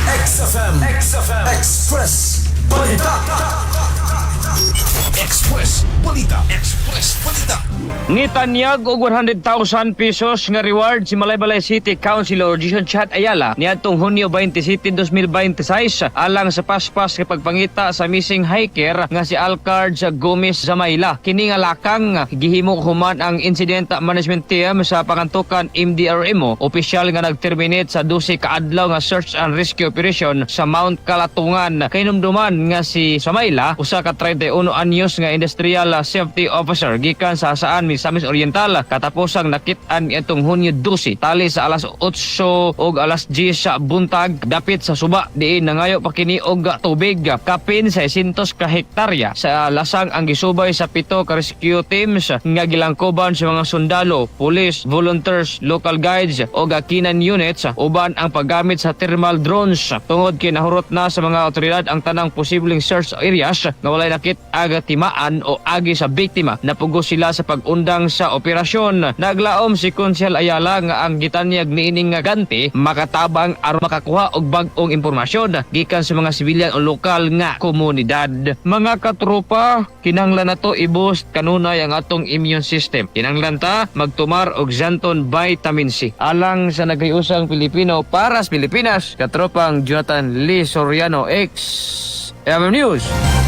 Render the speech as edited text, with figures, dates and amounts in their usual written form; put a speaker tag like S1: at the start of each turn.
S1: XFM Express Balita. Express Balita.
S2: Nitanyag og 100,000 pesos nga reward si Malaybalay City Councilor Jason Chat Ayala niadtong Hunyo 27, 2026 alang sa paspas kay pagpangita sa missing hiker nga si Alcards Gomez Zamayla. Kini nga lakang gihimo human ang Incident Management Team sa pangantukan MDRMO, opisyal nga nagterminate sa 12 ka adlaw nga search and rescue operation sa Mount Kalatungan. Kainumduman nga si Zamayla usa ka 31 anyos nga industrial safety officer gikan sa saan Misamis Oriental katapusang nakit-an itong Hunyo 12 tali sa alas 8 og alas 10 sa buntag dapit sa suba diin nangayo pa kini og tubig kapin sa 600 ka hektarya sa lasang ang gisubay sa 7 ka rescue teams nga gilangkoban sa mga sundalo, police, volunteers, local guides o Kinan units uban ang paggamit sa thermal drones tungod kay nahurot na sa mga otoridad ang tanang posibleng search areas nga walay nakit-aga timaan o agi sa biktima. Napugos sila sa pag-undang sa operasyon. Naglaom si Konsyel Ayala nga ang gitanyag niining nga ganti makatabang aron makakuha og bag-ong impormasyon gikan sa mga sibilyan o lokal nga komunidad. Mga katropa, kinahanglan nato i-boost kanunay ang atong immune system. Kinahanglan ta magtumar og Xanthon Vitamin C alang sa nagayusang Pilipino para sa Pilipinas. Katropang Jonathan Lee Soriano, X MM News.